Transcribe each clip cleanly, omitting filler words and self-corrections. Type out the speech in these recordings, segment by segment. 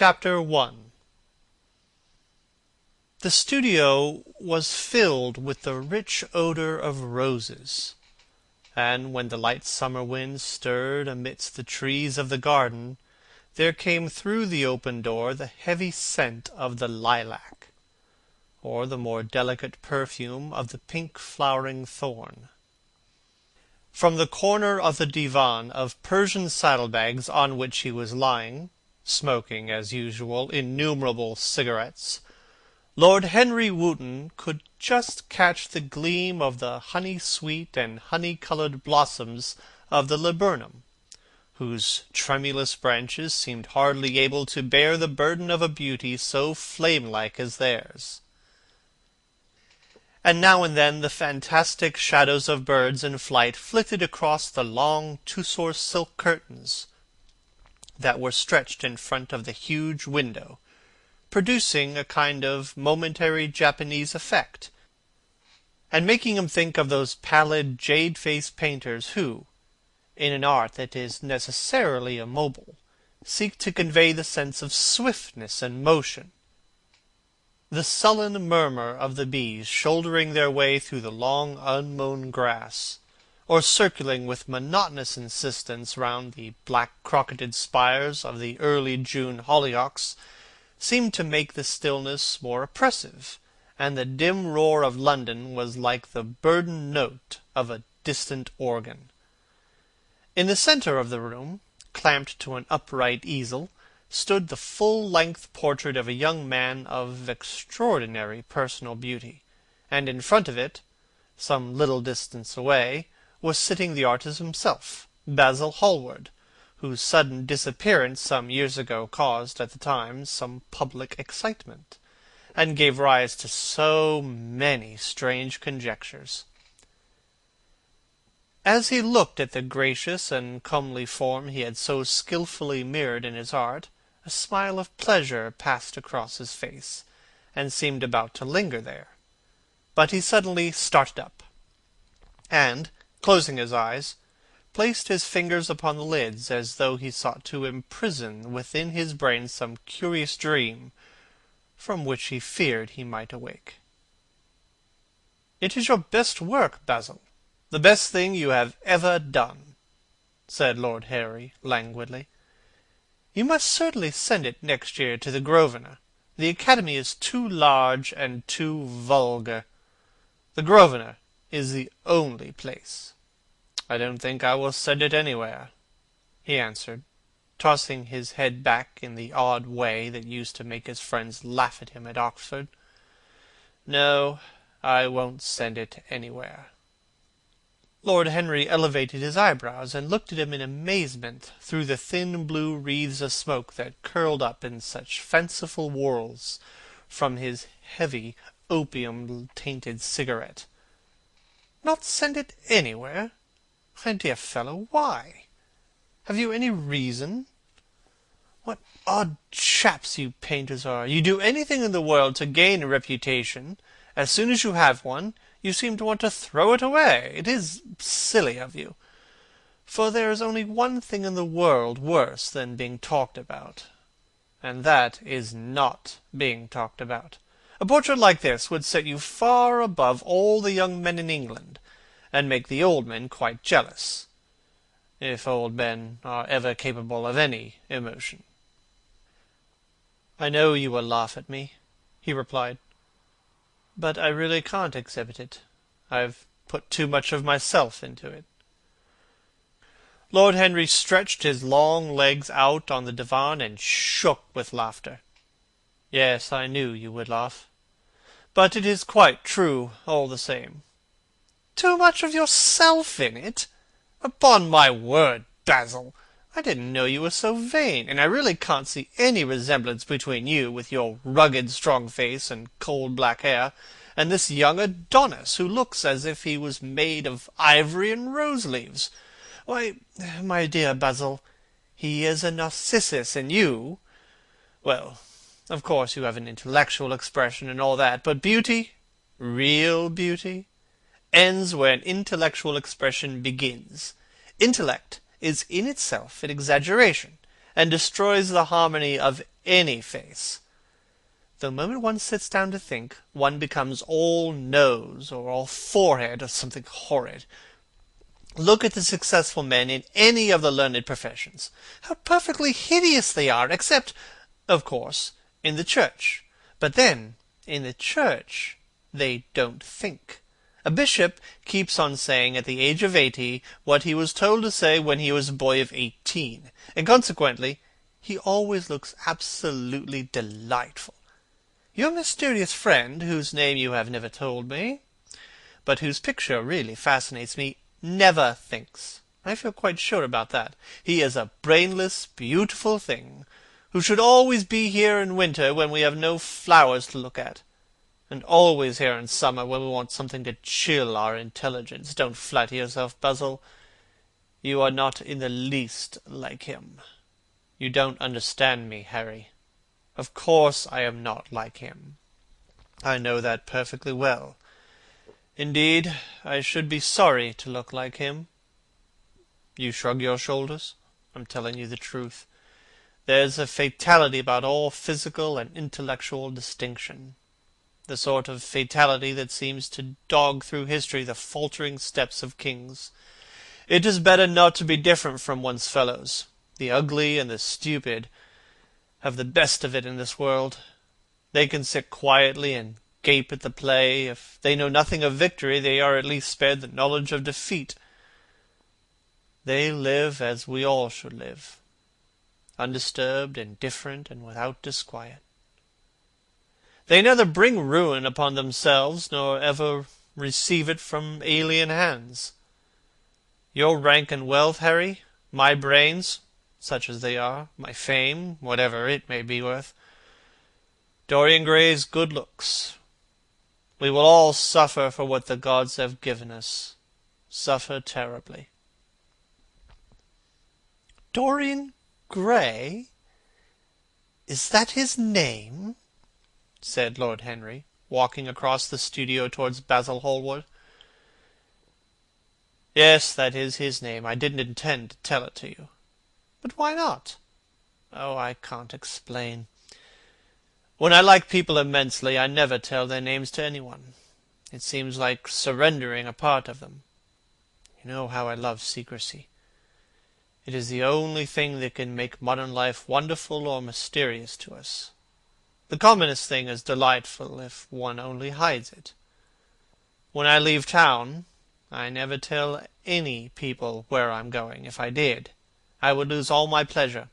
Chapter 1. The studio was filled with the rich odour of roses, and when the light summer wind stirred amidst the trees of the garden, there came through the open door the heavy scent of the lilac, or the more delicate perfume of the pink flowering thorn. From the corner of the divan of Persian saddlebags on which he was lying, smoking, as usual, innumerable cigarettes, Lord Henry Wotton could just catch the gleam of the honey-sweet and honey-coloured blossoms of the laburnum, whose tremulous branches seemed hardly able to bear the burden of a beauty so flame-like as theirs. And now and then the fantastic shadows of birds in flight flitted across the long tussore silk curtains that were stretched in front of the huge window, producing a kind of momentary Japanese effect, and making him think of those pallid jade-faced painters who, in an art that is necessarily immobile, seek to convey the sense of swiftness and motion. The sullen murmur of the bees shouldering their way through the long unmown grass, or circling with monotonous insistence round the black-crocketed spires of the early June hollyhocks, seemed to make the stillness more oppressive, and the dim roar of London was like the burdened note of a distant organ. In the centre of the room, clamped to an upright easel, stood the full-length portrait of a young man of extraordinary personal beauty, and in front of it, some little distance away, was sitting the artist himself, Basil Hallward, whose sudden disappearance some years ago caused, at the time, some public excitement, and gave rise to so many strange conjectures. As he looked at the gracious and comely form he had so skilfully mirrored in his art, a smile of pleasure passed across his face, and seemed about to linger there. But he suddenly started up, and, closing his eyes, placed his fingers upon the lids, as though he sought to imprison within his brain some curious dream, from which he feared he might awake. "It is your best work, Basil, the best thing you have ever done," said Lord Henry languidly. "You must certainly send it next year to the Grosvenor. The Academy is too large and too vulgar. The Grosvenor is the only place." "I don't think I will send it anywhere," he answered, tossing his head back in the odd way that used to make his friends laugh at him at Oxford. "No, I won't send it anywhere." Lord Henry elevated his eyebrows, and looked at him in amazement through the thin blue wreaths of smoke that curled up in such fanciful whorls from his heavy opium-tainted cigarette. "Not send it anywhere? My dear fellow, why? Have you any reason? What odd chaps you painters are! You do anything in the world to gain a reputation. As soon as you have one, you seem to want to throw it away. It is silly of you. For there is only one thing in the world worse than being talked about, and that is not being talked about. A portrait like this would set you far above all the young men in England, and make the old men quite jealous, if old men are ever capable of any emotion." "I know you will laugh at me," he replied, "but I really can't exhibit it. I've put too much of myself into it." Lord Henry stretched his long legs out on the divan and shook with laughter. "Yes, I knew you would laugh. But it is quite true, all the same." "Too much of yourself in it? Upon my word, Basil, I didn't know you were so vain, and I really can't see any resemblance between you, with your rugged strong face and cold black hair, and this young Adonis, who looks as if he was made of ivory and rose-leaves. Why, my dear Basil, he is a Narcissus, and you— well, of course you have an intellectual expression and all that, but beauty, real beauty, ends where an intellectual expression begins. Intellect is in itself an exaggeration, and destroys the harmony of any face. The moment one sits down to think, one becomes all nose or all forehead or something horrid. Look at the successful men in any of the learned professions. How perfectly hideous they are, except, of course, in the church. But then, in the church, they don't think. A bishop keeps on saying at the age of 80 what he was told to say when he was a boy of 18, and consequently he always looks absolutely delightful. Your mysterious friend, whose name you have never told me, but whose picture really fascinates me, never thinks. I feel quite sure about that. He is a brainless, beautiful thing, who should always be here in winter when we have no flowers to look at, and always here in summer when we want something to chill our intelligence. Don't flatter yourself, Basil. You are not in the least like him. You don't understand me, Harry. Of course I am not like him. I know that perfectly well. Indeed, I should be sorry to look like him. You shrug your shoulders? I'm telling you the truth. There's a fatality about all physical and intellectual distinction. The sort of fatality that seems to dog through history the faltering steps of kings. It is better not to be different from one's fellows. The ugly and the stupid have the best of it in this world. They can sit quietly and gape at the play. If they know nothing of victory, they are at least spared the knowledge of defeat. They live as we all should live, undisturbed, indifferent, and without disquiet. They neither bring ruin upon themselves, nor ever receive it from alien hands. Your rank and wealth, Harry, my brains, such as they are, my fame, whatever it may be worth, Dorian Gray's good looks. We will all suffer for what the gods have given us. Suffer terribly. Dorian Gray? Is that his name? Said Lord Henry, walking across the studio towards Basil Hallward. Yes, that is his name. I didn't intend to tell it to you. But why not? Oh, I can't explain. When I like people immensely, I never tell their names to anyone. It seems like surrendering a part of them. You know how I love secrecy. It is the only thing that can make modern life wonderful or mysterious to us. The commonest thing is delightful if one only hides it. When I leave town, I never tell any people where I'm going. If I did, I would lose all my pleasure.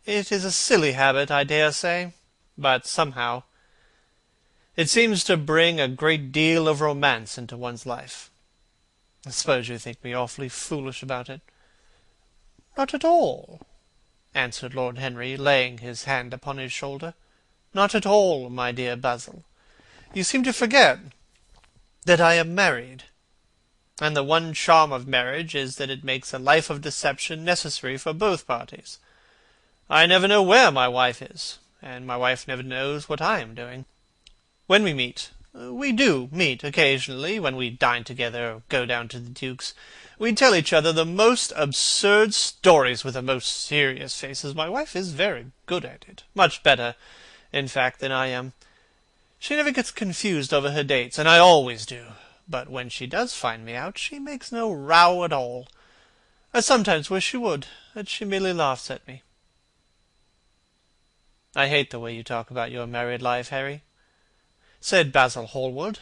It is a silly habit, I dare say, but somehow it seems to bring a great deal of romance into one's life. I suppose you think me awfully foolish about it. Not at all, answered Lord Henry, laying his hand upon his shoulder. Not at all, my dear Basil. You seem to forget that I am married, and the one charm of marriage is that it makes a life of deception necessary for both parties. I never know where my wife is, and my wife never knows what I am doing. When we meet, we do meet occasionally, when we dine together or go down to the Duke's, we tell each other the most absurd stories with the most serious faces. My wife is very good at it, much better, in fact, than I am. She never gets confused over her dates, and I always do. But when she does find me out, she makes no row at all. I sometimes wish she would, but she merely laughs at me. I hate the way you talk about your married life, Harry, said Basil Hallward,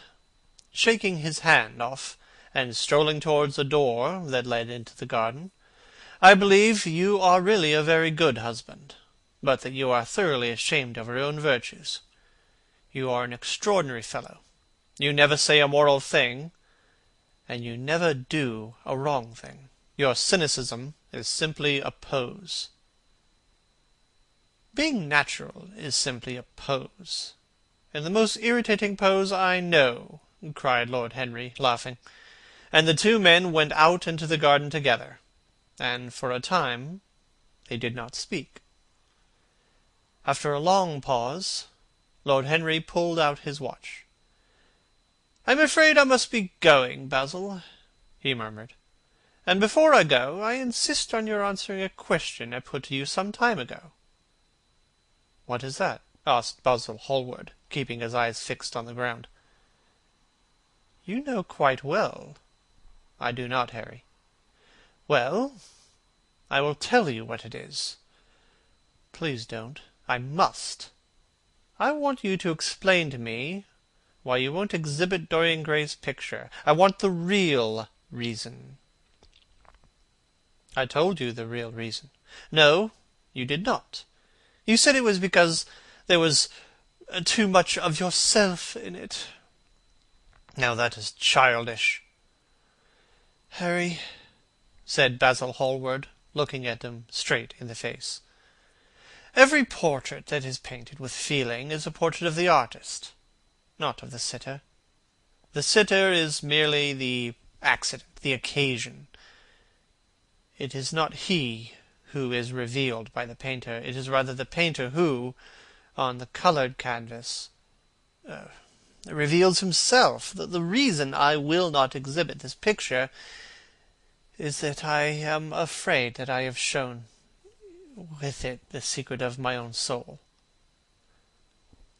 shaking his hand off and strolling towards a door that led into the garden. I believe you are really a very good husband, but that you are thoroughly ashamed of your own virtues. You are an extraordinary fellow. You never say a moral thing, and you never do a wrong thing. Your cynicism is simply a pose. Being natural is simply a pose, and the most irritating pose I know, cried Lord Henry, laughing. And the two men went out into the garden together, and for a time they did not speak. After a long pause, Lord Henry pulled out his watch. "I'm afraid I must be going, Basil," he murmured, And before I go, I insist on your answering a question I put to you some time ago." "What is that?" asked Basil Hallward, keeping his eyes fixed on the ground. "You know quite well." "I do not, Harry." "Well, I will tell you what it is." "Please don't." "I must. I want you to explain to me why you won't exhibit Dorian Gray's picture. I want the real reason." "I told you the real reason." "No, you did not. You said it was because there was too much of yourself in it." "Now that is childish." "Harry," said Basil Hallward, looking at him straight in the face, "every portrait that is painted with feeling is a portrait of the artist, not of the sitter. The sitter is merely the accident, the occasion. It is not he who is revealed by the painter. It is rather the painter who, on the coloured canvas, reveals himself. The reason I will not exhibit this picture is that I am afraid that I have shown with it the secret of my own soul."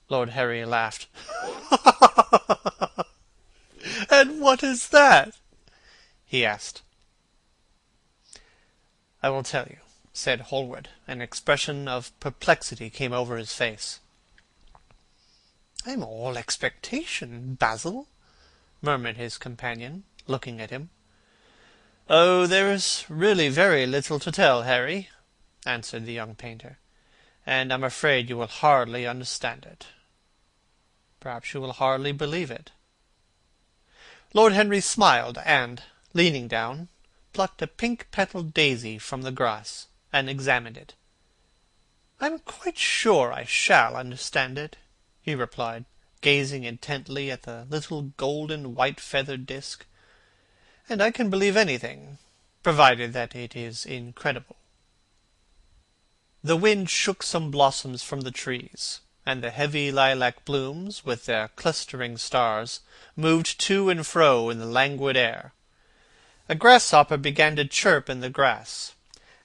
Lord Harry laughed. "And what is that?" he asked. "I will tell you," said Hallward. An expression of perplexity came over his face. "I am all expectation, Basil," murmured his companion, looking at him. "Oh, there is really very little to tell, Harry," answered the young painter, "and I'm afraid you will hardly understand it. Perhaps you will hardly believe it." Lord Henry smiled, and, leaning down, plucked a pink-petalled daisy from the grass, and examined it. "I am quite sure I shall understand it," he replied, gazing intently at the little golden white-feathered disc. "And I can believe anything, provided that it is incredible." The wind shook some blossoms from the trees, and the heavy lilac blooms, with their clustering stars, moved to and fro in the languid air. A grasshopper began to chirp in the grass,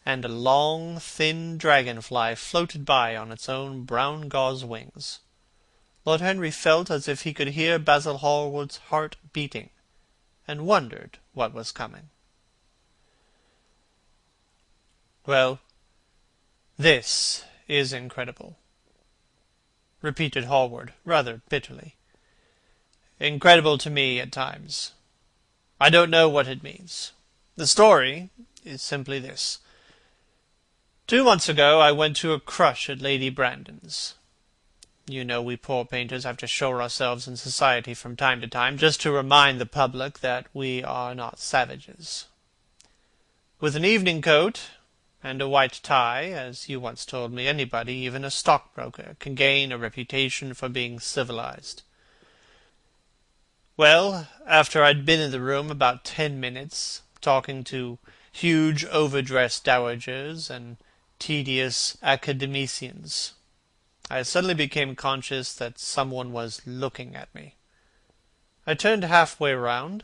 and a long, thin dragon-fly floated by on its own brown gauze wings. Lord Henry felt as if he could hear Basil Hallward's heart beating, and wondered what was coming. "Well, this is incredible," repeated Hallward, rather bitterly. "Incredible to me at times. I don't know what it means. The story is simply this. 2 months ago I went to a crush at Lady Brandon's. You know we poor painters have to show ourselves in society from time to time, just to remind the public that we are not savages. With an evening coat and a white tie, as you once told me, anybody, even a stockbroker, can gain a reputation for being civilized. Well, after I'd been in the room about 10 minutes, talking to huge overdressed dowagers and tedious academicians, I suddenly became conscious that someone was looking at me. I turned halfway round,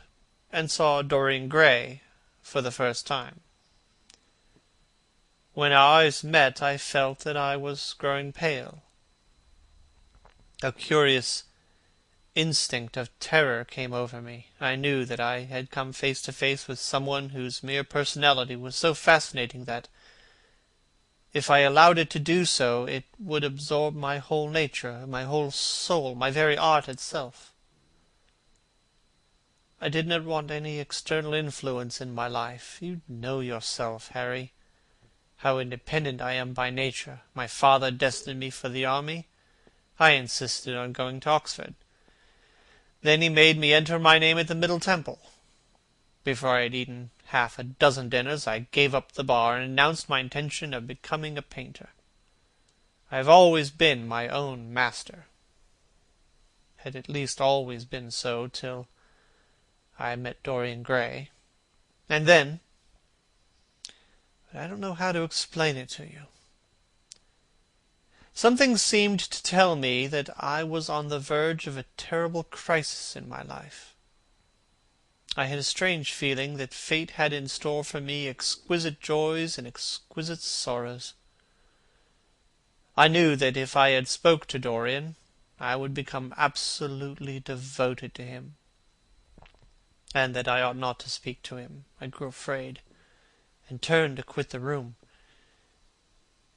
and saw Dorian Gray for the first time. When our eyes met, I felt that I was growing pale. A curious instinct of terror came over me. I knew that I had come face to face with someone whose mere personality was so fascinating that, if I allowed it to do so, it would absorb my whole nature, my whole soul, my very art itself. I did not want any external influence in my life. You know yourself, Harry, how independent I am by nature. My father destined me for the army. I insisted on going to Oxford. Then he made me enter my name at the Middle Temple. Before I had eaten half a dozen dinners, I gave up the bar and announced my intention of becoming a painter. I have always been my own master. Had at least always been so till I met Dorian Gray. And then, but I don't know how to explain it to you. Something seemed to tell me that I was on the verge of a terrible crisis in my life. I had a strange feeling that fate had in store for me exquisite joys and exquisite sorrows. I knew that if I had spoke to Dorian, I would become absolutely devoted to him, and that I ought not to speak to him. I grew afraid, and turned to quit the room.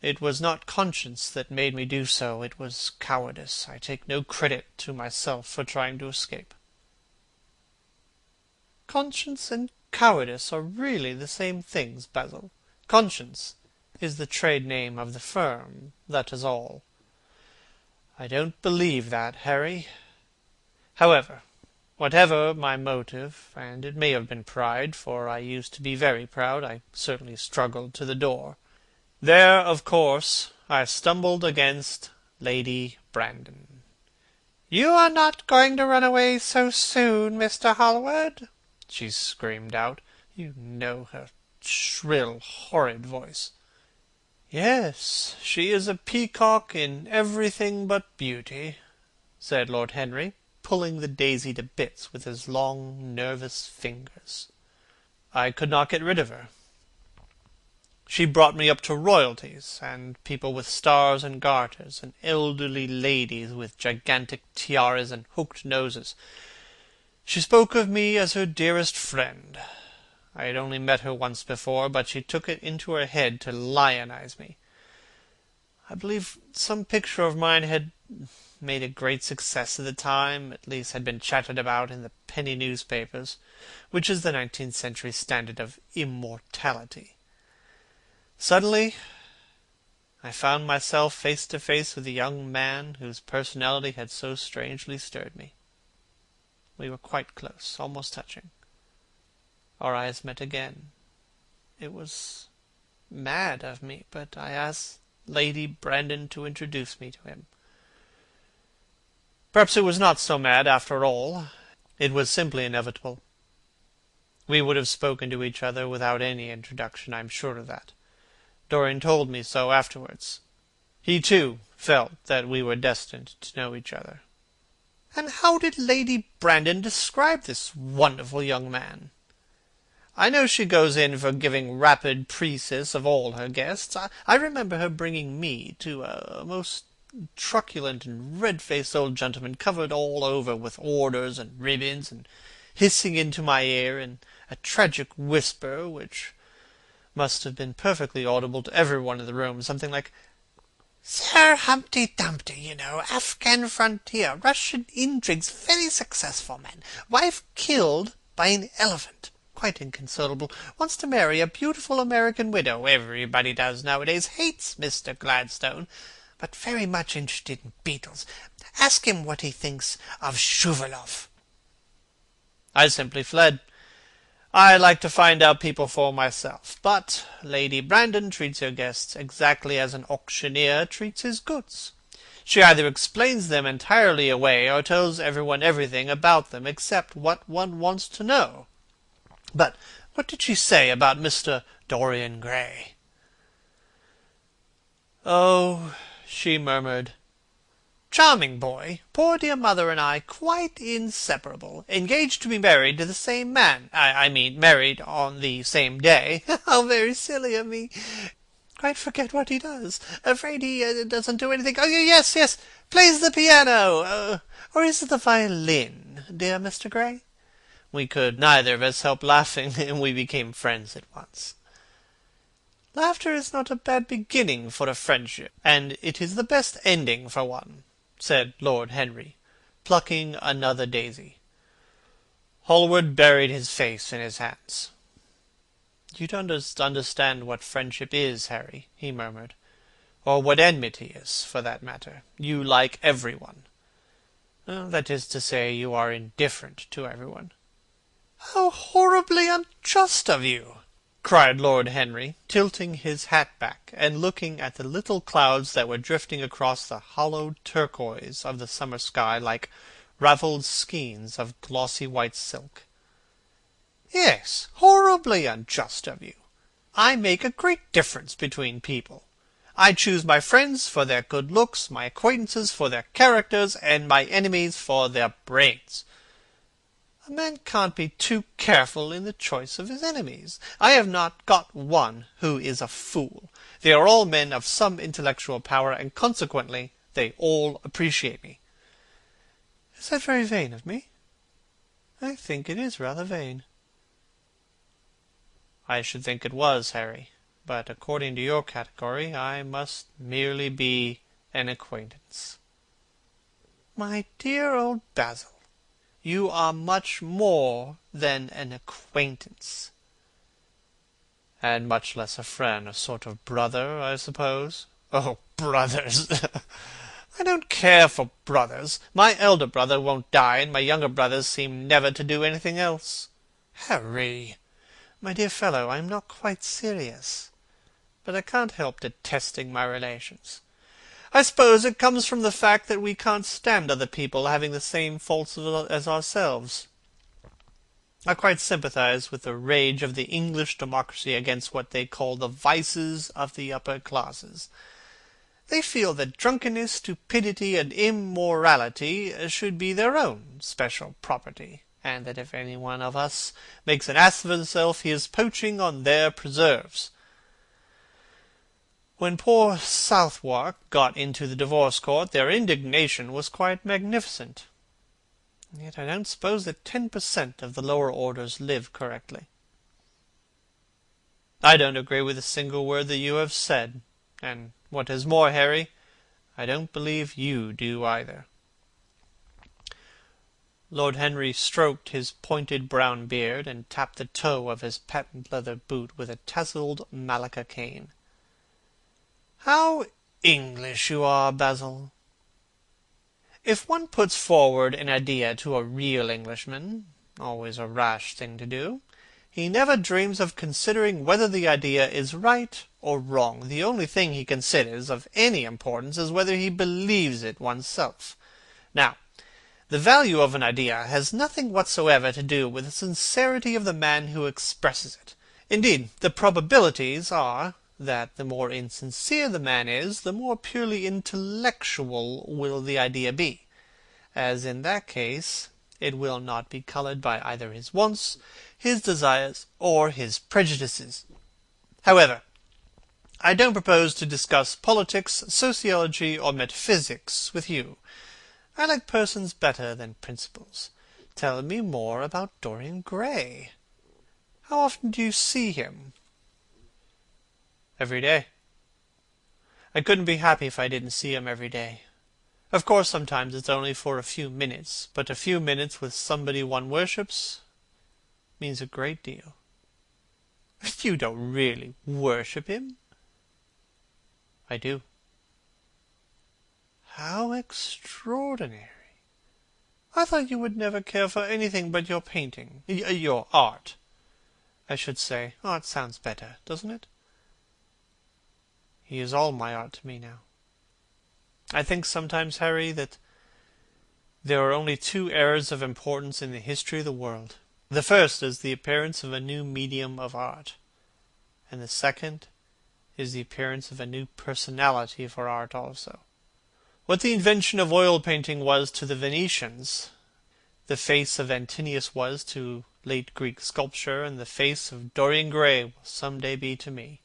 It was not conscience that made me do so, it was cowardice. I take no credit to myself for trying to escape. Conscience and cowardice are really the same things, Basil. Conscience is the trade name of the firm, that is all. I don't believe that, Harry. However, whatever my motive, and it may have been pride, for I used to be very proud, I certainly struggled to the door. There, of course, I stumbled against Lady Brandon. "You are not going to run away so soon, Mr. Hallward?" she screamed out. You know her shrill, horrid voice. "Yes, she is a peacock in everything but beauty," said Lord Henry, pulling the daisy to bits with his long, nervous fingers. "I could not get rid of her. She brought me up to royalties, and people with stars and garters, and elderly ladies with gigantic tiaras and hooked noses. She spoke of me as her dearest friend. I had only met her once before, but she took it into her head to lionize me. I believe some picture of mine had made a great success at the time, at least had been chattered about in the penny newspapers, which is the 19th century standard of immortality. Suddenly, I found myself face to face with the young man whose personality had so strangely stirred me. We were quite close, almost touching. Our eyes met again. It was mad of me, but I asked Lady Brandon to introduce me to him. Perhaps it was not so mad after all. It was simply inevitable. We would have spoken to each other without any introduction, I am sure of that. Dorian told me so afterwards. He, too, felt that we were destined to know each other. And how did Lady Brandon describe this wonderful young man? I know she goes in for giving rapid précis of all her guests. I remember her bringing me to a most truculent and red-faced old gentleman, covered all over with orders and ribbons, and hissing into my ear in a tragic whisper which must have been perfectly audible to everyone in the room, something like, "Sir Humpty Dumpty, you know, Afghan frontier, Russian intrigues, very successful man, wife killed by an elephant, quite inconsolable, wants to marry a beautiful American widow, everybody does nowadays, hates Mr. Gladstone, but very much interested in beetles. Ask him what he thinks of Shuvalov." I simply fled. I like to find out people for myself, but Lady Brandon treats her guests exactly as an auctioneer treats his goods. She either explains them entirely away, or tells everyone everything about them except what one wants to know. But what did she say about Mr. Dorian Gray? "Oh," she murmured, "charming boy. Poor dear mother and I quite inseparable. Engaged to be married to the same man. I mean, married on the same day. How very silly of me. Quite forget what he does. Afraid he doesn't do anything. Oh, yes, plays the piano. Or is it the violin, dear Mr. Gray?" We could neither of us help laughing, and we became friends at once. "Laughter is not a bad beginning for a friendship, and it is the best ending for one," said Lord Henry, plucking another daisy. Hallward buried his face in his hands. "You don't understand what friendship is, Harry," he murmured, "or what enmity is, for that matter. You like everyone. That is to say, you are indifferent to everyone." "How horribly unjust of you!" cried Lord Henry, tilting his hat back and looking at the little clouds that were drifting across the hollowed turquoise of the summer sky like ravelled skeins of glossy white silk. "Yes, horribly unjust of you. I make a great difference between people. I choose my friends for their good looks, my acquaintances for their characters, and my enemies for their brains." A man can't be too careful in the choice of his enemies. I have not got one who is a fool. They are all men of some intellectual power, and consequently they all appreciate me." "Is that very vain of me?" "I think it is rather vain." "I should think it was, Harry. But according to your category, I must merely be an acquaintance." "My dear old Basil, you are much more than an acquaintance." "And much less a friend, a sort of brother, I suppose?" "Oh, brothers! I don't care for brothers. My elder brother won't die, and my younger brothers seem never to do anything else." "Harry!" "My dear fellow, I am not quite serious. But I can't help detesting my relations. I suppose it comes from the fact that we can't stand other people having the same faults as ourselves. I quite sympathize with the rage of the English democracy against what they call the vices of the upper classes. They feel that drunkenness, stupidity, and immorality should be their own special property, and that if any one of us makes an ass of himself, he is poaching on their preserves. When poor Southwark got into the divorce court, their indignation was quite magnificent. Yet I don't suppose that 10% of the lower orders live correctly." "I don't agree with a single word that you have said, and what is more, Harry, I don't believe you do either." Lord Henry stroked his pointed brown beard, and tapped the toe of his patent leather boot with a tasselled malacca cane. "How English you are, Basil! If one puts forward an idea to a real Englishman, always a rash thing to do, he never dreams of considering whether the idea is right or wrong. The only thing he considers of any importance is whether he believes it oneself. Now, the value of an idea has nothing whatsoever to do with the sincerity of the man who expresses it. Indeed, the probabilities are that the more insincere the man is, the more purely intellectual will the idea be, as in that case it will not be coloured by either his wants, his desires, or his prejudices. However, I don't propose to discuss politics, sociology, or metaphysics with you. I like persons better than principles. Tell me more about Dorian Gray. How often do you see him?" "Every day. I couldn't be happy if I didn't see him every day. Of course, sometimes it's only for a few minutes, but a few minutes with somebody one worships means a great deal." "You don't really worship him?" "I do." "How extraordinary! I thought you would never care for anything but your painting, your art. I should say art sounds better, doesn't it? He is all my art to me now. I think sometimes, Harry, that there are only two eras of importance in the history of the world. The first is the appearance of a new medium of art, and the second is the appearance of a new personality for art also. What the invention of oil painting was to the Venetians, the face of Antinous was to late Greek sculpture, and the face of Dorian Gray will some day be to me.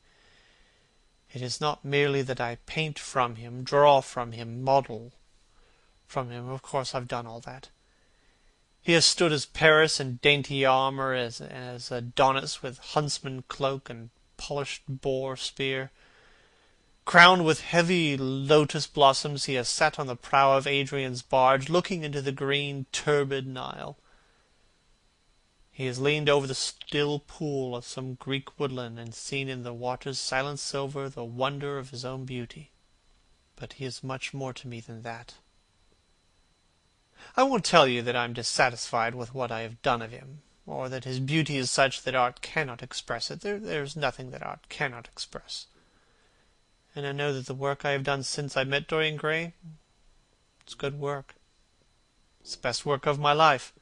It is not merely that I paint from him, draw from him, model from him. Of course I've done all that. He has stood as Paris in dainty armour, as Adonis with huntsman cloak and polished boar spear. Crowned with heavy lotus blossoms, he has sat on the prow of Adrian's barge, looking into the green, turbid Nile. He has leaned over the still pool of some Greek woodland, and seen in the water's silent silver the wonder of his own beauty. But he is much more to me than that. I won't tell you that I am dissatisfied with what I have done of him, or that his beauty is such that art cannot express it. There is nothing that art cannot express. And I know that the work I have done since I met Dorian Gray, it's good work. It's the best work of my life.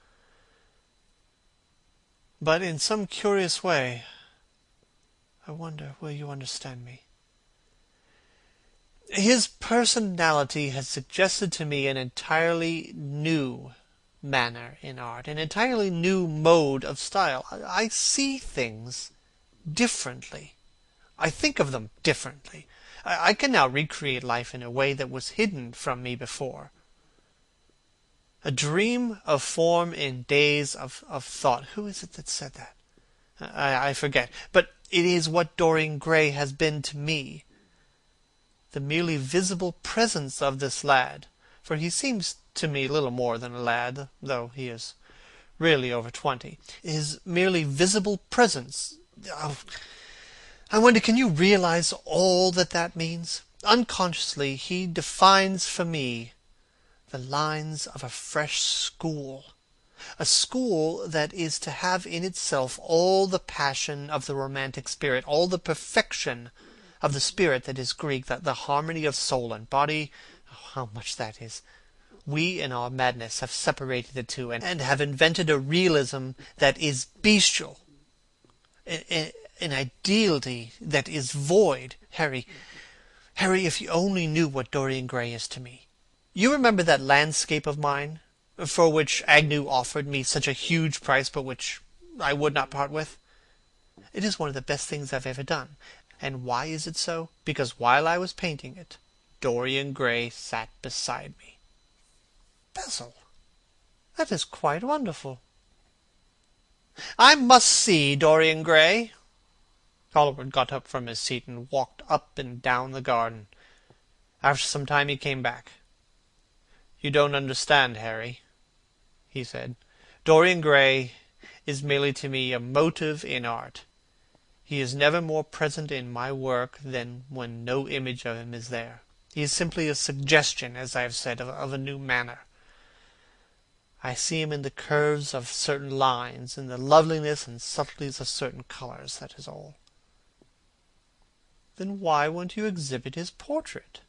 But in some curious way, I wonder, will you understand me? His personality has suggested to me an entirely new manner in art, an entirely new mode of style. I see things differently. I think of them differently. I can now recreate life in a way that was hidden from me before. A dream of form in days of thought. Who is it that said that? I forget. But it is what Dorian Gray has been to me. The merely visible presence of this lad, for he seems to me little more than a lad, though he is really over 20. His merely visible presence. Oh, I wonder, can you realize all that means? Unconsciously, he defines for me the lines of a fresh school. A school that is to have in itself all the passion of the romantic spirit, all the perfection of the spirit that is Greek, that the harmony of soul and body. Oh, how much that is! We in our madness have separated the two, and have invented a realism that is bestial, an ideality that is void. Harry, if you only knew what Dorian Gray is to me. You remember that landscape of mine, for which Agnew offered me such a huge price, but which I would not part with? It is one of the best things I've ever done. And why is it so? Because while I was painting it, Dorian Gray sat beside me. Basil, that is quite wonderful. I must see Dorian Gray. Hallward got up from his seat and walked up and down the garden. After some time he came back. "You don't understand, Harry," he said. "Dorian Gray is merely to me a motive in art. He is never more present in my work than when no image of him is there. He is simply a suggestion, as I have said, of a new manner. I see him in the curves of certain lines, in the loveliness and subtleties of certain colors, that is all." "Then why won't you exhibit his portrait?"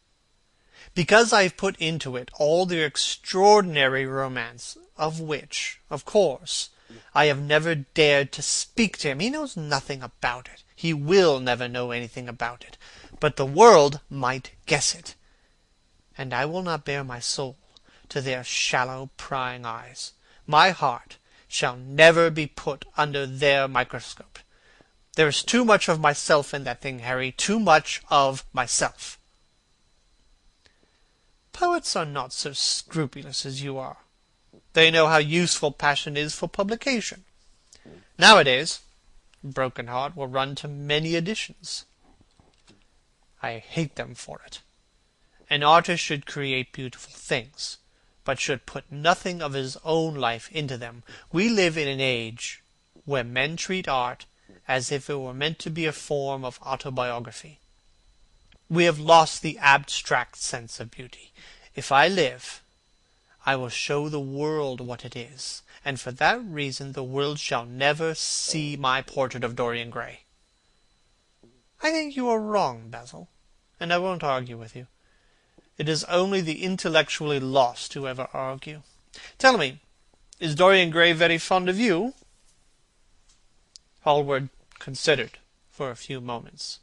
"Because I have put into it all the extraordinary romance, of which, of course, I have never dared to speak to him. He knows nothing about it. He will never know anything about it. But the world might guess it. And I will not bare my soul to their shallow, prying eyes. My heart shall never be put under their microscope. There is too much of myself in that thing, Harry, too much of myself." "Poets are not so scrupulous as you are. They know how useful passion is for publication. Nowadays, Broken Heart will run to many editions. I hate them for it. An artist should create beautiful things, but should put nothing of his own life into them. We live in an age where men treat art as if it were meant to be a form of autobiography. We have lost the abstract sense of beauty. If I live, I will show the world what it is, and for that reason the world shall never see my portrait of Dorian Gray." "I think you are wrong, Basil, and I won't argue with you. It is only the intellectually lost who ever argue. Tell me, is Dorian Gray very fond of you?" Hallward considered for a few moments.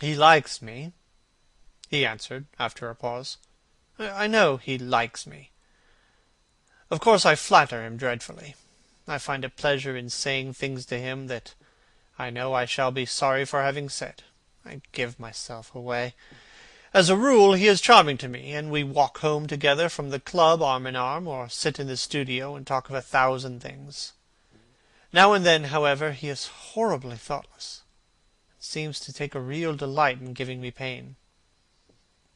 "He likes me," he answered, after a pause. "I know he likes me. Of course I flatter him dreadfully. I find a pleasure in saying things to him that I know I shall be sorry for having said. I give myself away. As a rule he is charming to me, and we walk home together from the club arm in arm, or sit in the studio and talk of 1,000 things. Now and then, however, he is horribly thoughtless, and seems to take a real delight in giving me pain.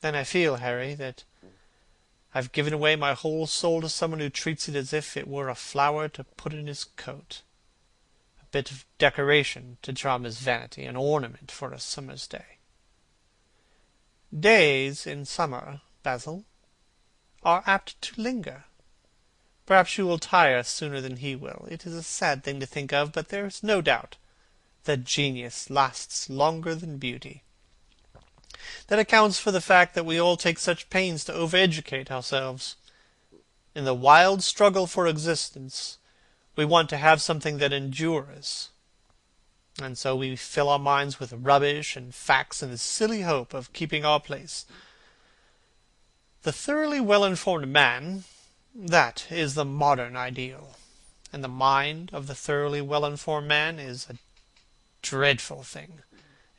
Then I feel, Harry, that I've given away my whole soul to someone who treats it as if it were a flower to put in his coat, a bit of decoration to charm his vanity, an ornament for a summer's day. Days in summer, Basil, are apt to linger. Perhaps you will tire sooner than he will. It is a sad thing to think of, but there is no doubt that genius lasts longer than beauty. That accounts for the fact that we all take such pains to over-educate ourselves. In the wild struggle for existence, we want to have something that endures, and so we fill our minds with rubbish and facts in the silly hope of keeping our place. The thoroughly well-informed man, that is the modern ideal, and the mind of the thoroughly well-informed man is a dreadful thing.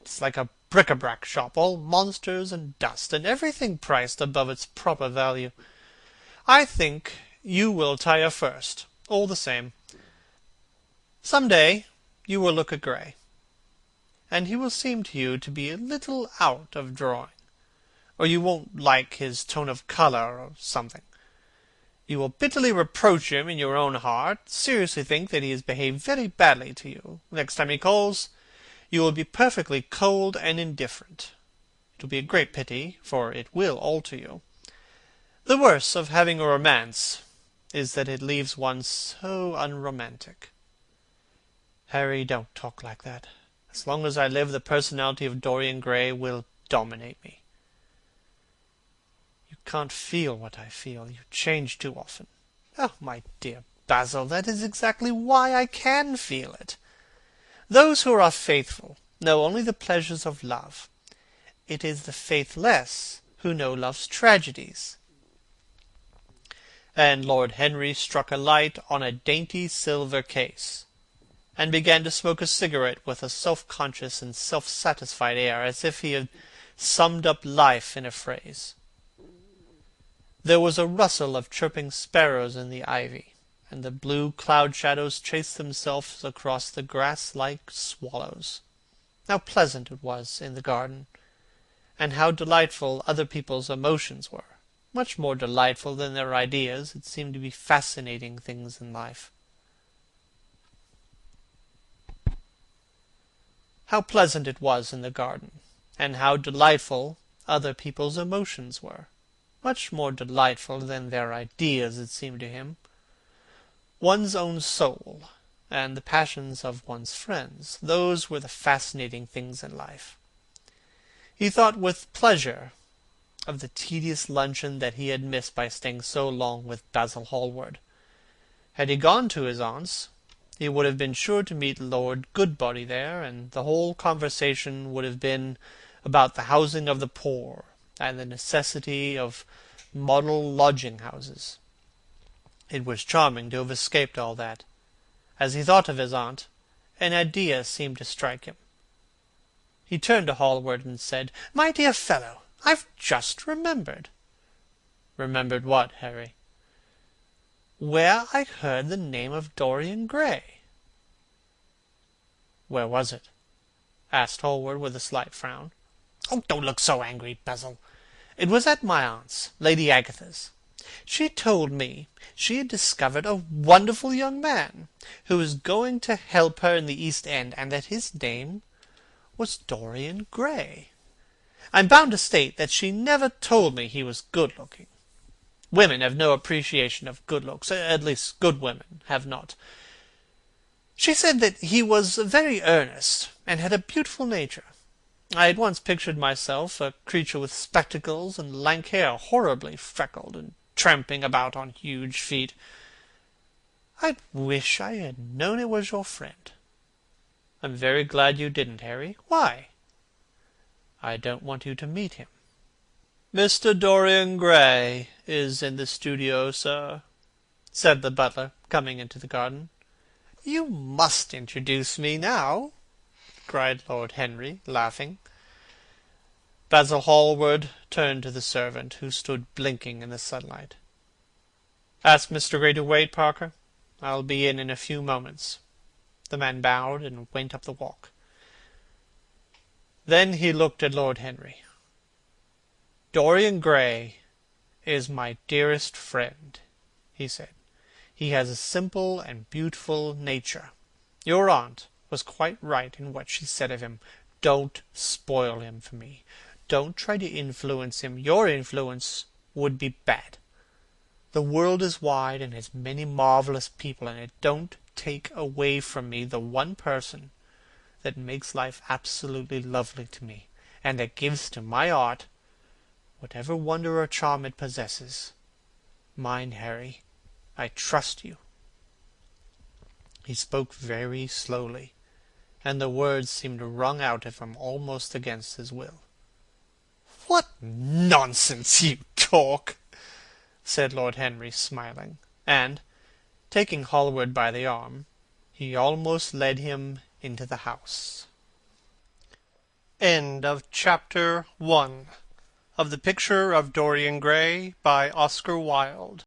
It's like a bric-a-brac shop, all monsters and dust, and everything priced above its proper value. I think you will tire first, all the same. Some day you will look at Gray, and he will seem to you to be a little out of drawing, or you won't like his tone of colour or something. You will bitterly reproach him in your own heart, seriously think that he has behaved very badly to you. Next time he calls, you will be perfectly cold and indifferent. It will be a great pity, for it will alter you. The worst of having a romance is that it leaves one so unromantic. Harry, don't talk like that. As long as I live, the personality of Dorian Gray will dominate me. You can't feel what I feel. You change too often. Oh, my dear Basil, that is exactly why I can feel it. Those who are faithful know only the pleasures of love. It is the faithless who know love's tragedies. And Lord Henry struck a light on a dainty silver case, and began to smoke a cigarette with a self-conscious and self-satisfied air, as if he had summed up life in a phrase. There was a rustle of chirping sparrows in the ivy, and the blue cloud-shadows chased themselves across the grass like swallows. How pleasant it was in the garden, and how delightful other people's emotions were. Much more delightful than their ideas. It seemed to be fascinating things in life. How pleasant it was in the garden, and how delightful other people's emotions were. Much more delightful than their ideas, it seemed to him. One's own soul, and the passions of one's friends, those were the fascinating things in life. He thought with pleasure of the tedious luncheon that he had missed by staying so long with Basil Hallward. Had he gone to his aunt's, he would have been sure to meet Lord Goodbody there, and the whole conversation would have been about the housing of the poor, and the necessity of model lodging-houses. It was charming to have escaped all that. As he thought of his aunt, an idea seemed to strike him. He turned to Hallward and said, "My dear fellow, I've just remembered." "Remembered what, Harry?" "Where I heard the name of Dorian Gray." "Where was it?" asked Hallward with a slight frown. "Oh, don't look so angry, Basil. It was at my aunt's, Lady Agatha's. She told me she had discovered a wonderful young man who was going to help her in the East End, and that his name was Dorian Gray. I'm bound to state that she never told me he was good-looking. Women have no appreciation of good looks, at least good women have not. She said that he was very earnest, and had a beautiful nature. I had once pictured myself a creature with spectacles and lank hair, horribly freckled, and tramping about on huge feet. I wish I had known it was your friend." "I'm very glad you didn't, Harry. Why?" "I don't want you to meet him." "Mr. Dorian Gray is in the studio, sir," said the butler, coming into the garden. "You must introduce me now," cried Lord Henry, laughing. Basil Hallward turned to the servant, who stood blinking in the sunlight. "Ask Mr. Gray to wait, Parker. I'll be in a few moments." The man bowed and went up the walk. Then he looked at Lord Henry. "Dorian Gray is my dearest friend," he said. "He has a simple and beautiful nature. Your aunt was quite right in what she said of him. Don't spoil him for me. Don't try to influence him. Your influence would be bad. The world is wide and has many marvelous people in it. Don't take away from me the one person that makes life absolutely lovely to me, and that gives to my art whatever wonder or charm it possesses. Mind, Harry, I trust you." He spoke very slowly, and the words seemed wrung out of him almost against his will. "What nonsense you talk!" talk," said Lord Henry, smiling; and, taking Hallward by the arm, he almost led him into the house. Chapter 2 of The Picture of Dorian Gray by Oscar Wilde